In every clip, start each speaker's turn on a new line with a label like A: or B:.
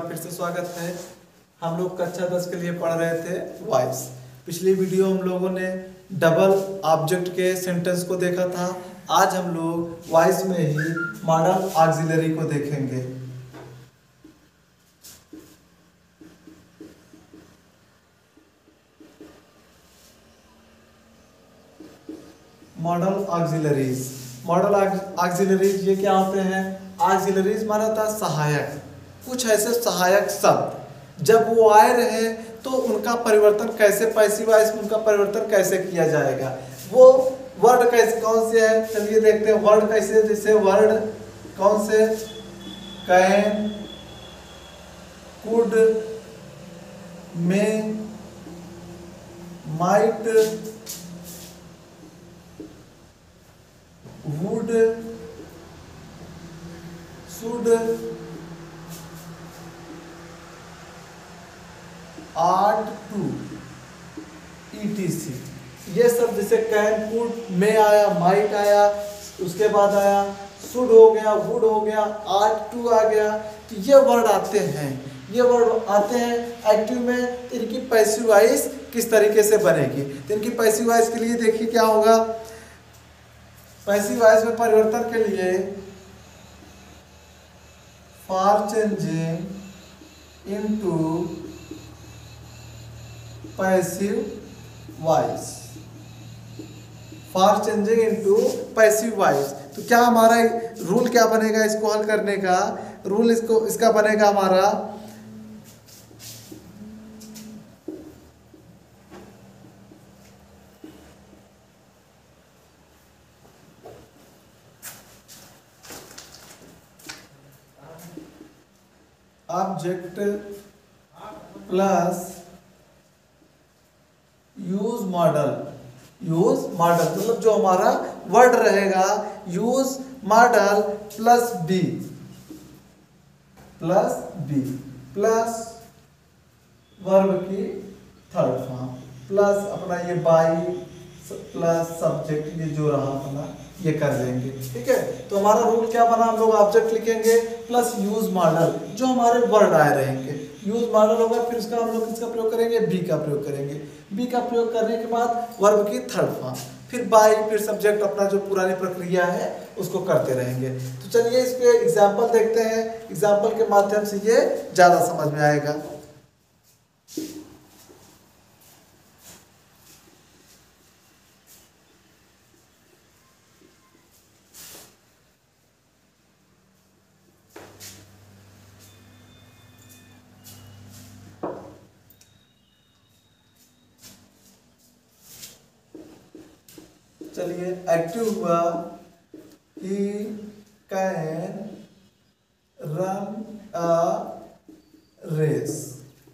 A: फिर से स्वागत है। हम लोग कक्षा 10 के लिए पढ़ रहे थे वॉइस। पिछली वीडियो हम लोगों ने डबल ऑब्जेक्ट के सेंटेंस को देखा था। आज हम लोग वॉइस में ही मॉडल ऑक्सिलरी को देखेंगे। Model auxiliaries. मॉडल ऑक्सिलरीज ये क्या होते हैं? ऑक्सिलरीज माना था सहायक, कुछ ऐसे सहायक शब्द जब वो आए रहे तो उनका परिवर्तन कैसे, पैसिव वॉइस में उनका परिवर्तन कैसे किया जाएगा। वो वर्ड कैसे, कौन से है, चलिए देखते हैं। वर्ड कैसे, जैसे वर्ड कौन से, can, could, may, might, would, should, ought to, ETC। ये सब जैसे कैन, कुड, में आया, माइट आया, उसके बाद आया शुड हो गया, वुड हो गया, आर्ट टू आ गया। तो ये वर्ड आते हैं, ये वर्ड आते हैं एक्टिव में। तो इनकी पैसिव वॉइस किस तरीके से बनेगी? तो इनकी पैसिव वॉइस के लिए देखिए क्या होगा। पैसिव वॉइस में परिवर्तन के लिए for changing into passive voice, for changing into passive voice. तो क्या हमारा रूल क्या बनेगा इसको हल करने का? रूल इसका बनेगा हमारा object plus use modal. Use modal मतलब जो हमारा वर्ड रहेगा, use modal plus be plus verb की थर्ड फॉर्म प्लस अपना ये बाई प्लस सब्जेक्ट, ये जो रहा अपना ये कर लेंगे। ठीक है, तो हमारा रूल क्या बना? हम लोग ऑब्जेक्ट लिखेंगे प्लस यूज मॉडल, जो हमारे वर्ड आए रहेंगे। यूज मॉडल होगा, फिर उसका हम लोग किसका प्रयोग करेंगे? बी का प्रयोग करेंगे। बी का प्रयोग करने के बाद वर्ब की थर्ड फॉर्म, फिर बाई, फिर सब्जेक्ट, अपना जो पुरानी प्रक्रिया है उसको करते रहेंगे। तो चलिए इस पे एग्जाम्पल देखते हैं। एग्जाम्पल के माध्यम से ये ज्यादा समझ में आएगा। चलिए एक्टिव हुआ, he can run a race.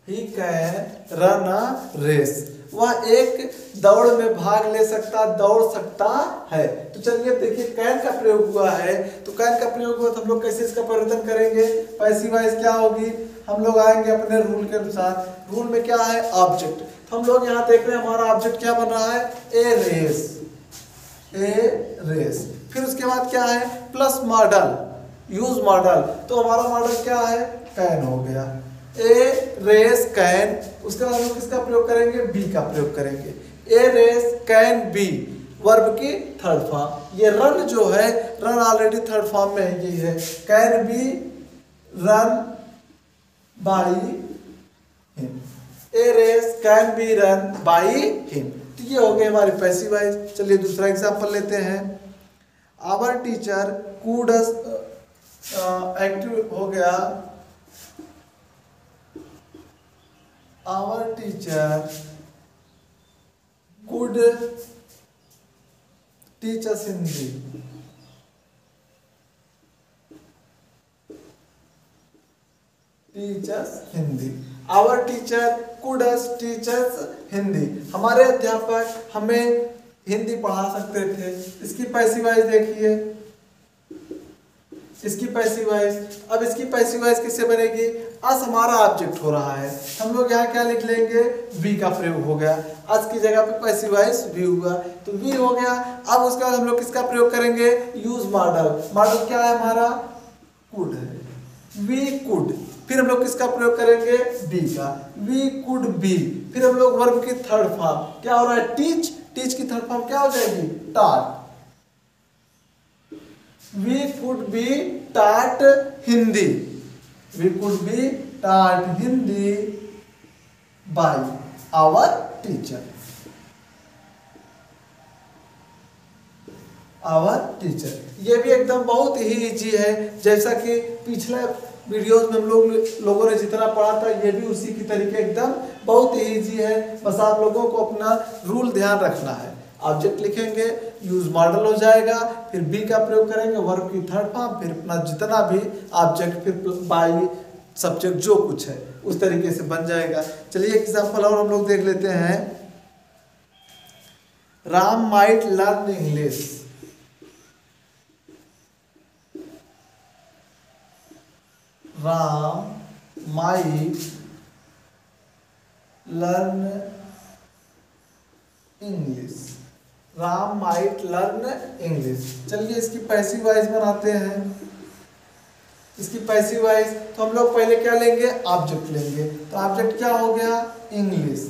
A: He can run a race, वह एक दौड़ में भाग ले सकता, दौड़ सकता है। तो चलिए देखिए कैन का प्रयोग हुआ है, तो कैन का प्रयोग हुआ तो हम लोग कैसे इसका परिवर्तन करेंगे? पैसिव वॉइस क्या होगी? हम लोग आएंगे अपने रूल के अनुसार। रूल में क्या है? ऑब्जेक्ट। तो हम लोग यहाँ देख रहे हैं हमारा ऑब्जेक्ट क्या बन रहा है? ए रेस, ए रेस। फिर उसके बाद क्या है? Plus model, use model. तो हमारा मॉडल क्या है? कैन हो गया। ए रेस कैन, उसके बाद हम लोग किसका प्रयोग करेंगे? बी का प्रयोग करेंगे। ए रेस कैन बी, वर्ब की थर्ड फॉर्म। ये रन जो है, रन ऑलरेडी थर्ड फॉर्म में है, ये है can be run by him. A race can be run by him. तो ये हो गई हमारी पैसिव वॉइस। चलिए दूसरा एग्जांपल लेते हैं। आवर टीचर कुड, एक्टिव हो गया, our teacher could teach us Hindi. Teachers Hindi, our teacher could teachers Hindi. हमारे अध्यापक हमें हिंदी पढ़ा सकते थे। इसकी पैसिव वॉइस देखिए, इसकी पैसिव वॉइस। अब इसकी पैसिव वॉइस किससे बनेगी? अस हमारा ऑब्जेक्ट हो रहा है, हम लोग यहाँ क्या लिख लेंगे? बी का प्रयोग हो गया। अस की जगह पे पैसिव वॉइस वी हुआ, तो वी हो गया। अब उसके बाद हम लोग किसका प्रयोग करेंगे? Use model. मॉडल क्या है हमारा? कुड है, वी कुड। फिर हम लोग किसका प्रयोग करेंगे, बी का, वी कुड बी। फिर हम लोग वर्ब की थर्ड फॉर्म क्या हो रहा है, टीच, टीच की थर्ड फॉर्म क्या हो जाएगी, taught. We could be taught Hindi, we could be taught Hindi by our teacher, our teacher. ये भी एकदम बहुत ही इजी है, जैसा कि पिछले वीडियोस में हम लोगों ने जितना पढ़ा था, ये भी उसी की तरीके एकदम बहुत ही इजी है। बस आप लोगों को अपना रूल ध्यान रखना है। ऑब्जेक्ट लिखेंगे, यूज मॉडल हो जाएगा, फिर बी का प्रयोग करेंगे, वर्ब की थर्ड फॉर्म, फिर अपना जितना भी ऑब्जेक्ट, फिर बाई सब्जेक्ट जो कुछ है उस तरीके से बन जाएगा। चलिए एग्जाम्पल और हम लोग देख लेते हैं। Ram might learn English, Ram might learn English, Ram might learn English. चलिए इसकी पैसिव वॉइस बनाते हैं। इसकी पैसिव वॉइस तो हम लोग पहले क्या लेंगे, ऑब्जेक्ट लेंगे। तो ऑब्जेक्ट क्या हो गया, इंग्लिश।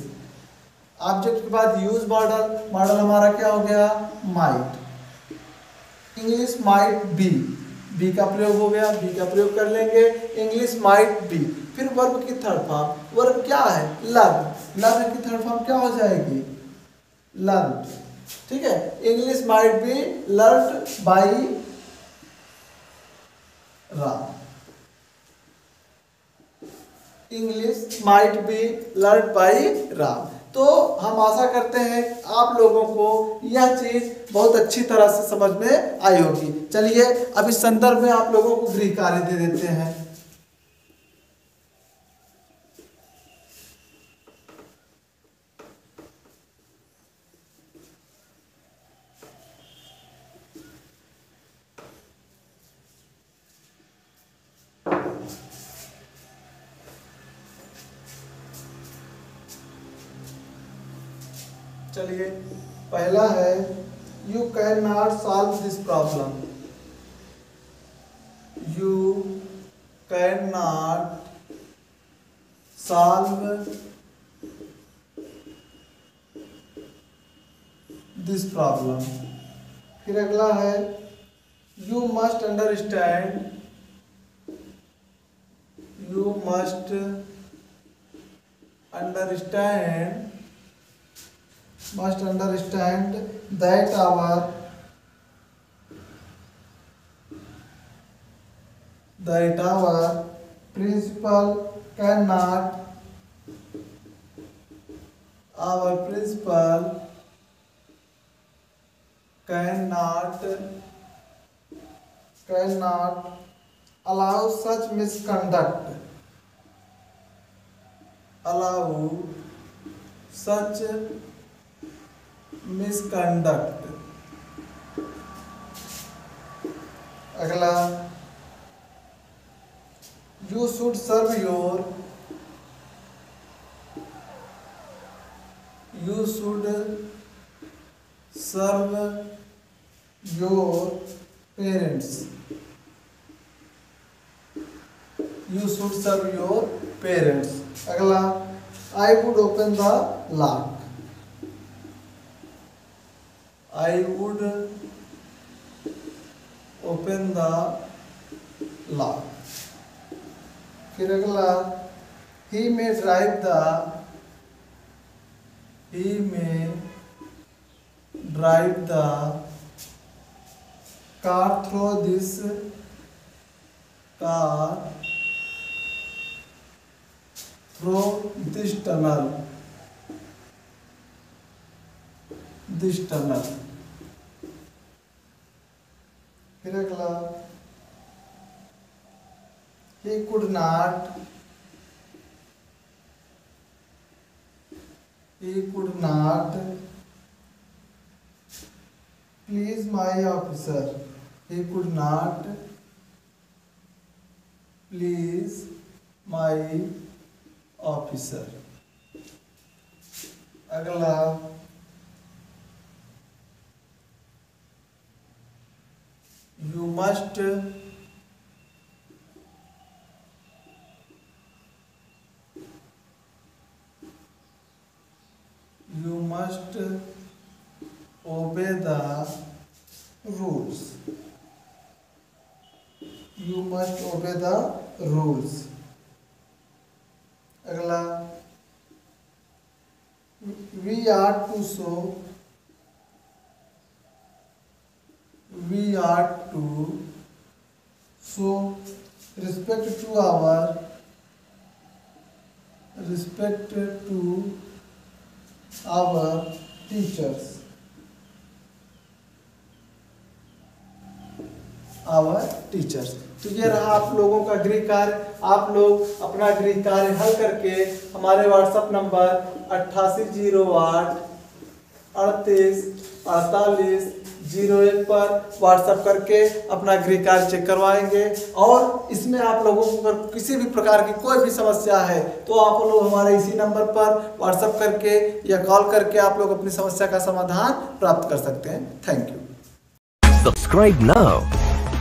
A: ऑब्जेक्ट के बाद यूज मॉडल, मॉडल हमारा क्या हो गया, might. English might be, be का प्रयोग हो गया, बी का प्रयोग कर लेंगे, इंग्लिश माइट बी। फिर वर्ब की थर्ड फॉर्म, वर्ब क्या है, लर्न, लर्न की थर्ड फॉर्म क्या हो जाएगी, लर्न। ठीक है, English might be learn by Ram, English might be learn by Ram. तो हम आशा करते हैं आप लोगों को यह चीज बहुत अच्छी तरह से समझ में आई होगी। चलिए अब इस संदर्भ में आप लोगों को गृह कार्य दे देते हैं। चलिए पहला है, you can not solve this problem, you can not solve this problem. फिर अगला है, you must understand, you must understand, must understand that our principal cannot, our principal cannot allow such misconduct, allow such misconduct। अगला, you should serve your, you should serve your parents, you should serve your parents। अगला, I would open the lock, I would open the lock। फिर अगला, he may drive the car through this tunnel, this tunnel। फिर अगला, he could not please my officer, he could not please my officer। अगला, you must obey the rules. अगला, we are to show respect to our teachers, तो ये रहा आप लोगों का गृह कार्य। आप लोग अपना गृह कार्य हल करके हमारे व्हाट्सएप नंबर 8808384801 पर व्हाट्सएप करके अपना गृह कार्य चेक करवाएंगे। और इसमें आप लोगों को अगर किसी भी प्रकार की कोई भी समस्या है तो आप लोग हमारे इसी नंबर पर व्हाट्सएप करके या कॉल करके आप लोग अपनी समस्या का समाधान प्राप्त कर सकते हैं। Thank you.
B: Subscribe now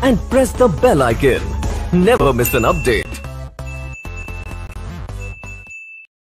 B: and press the bell icon. Never miss an update.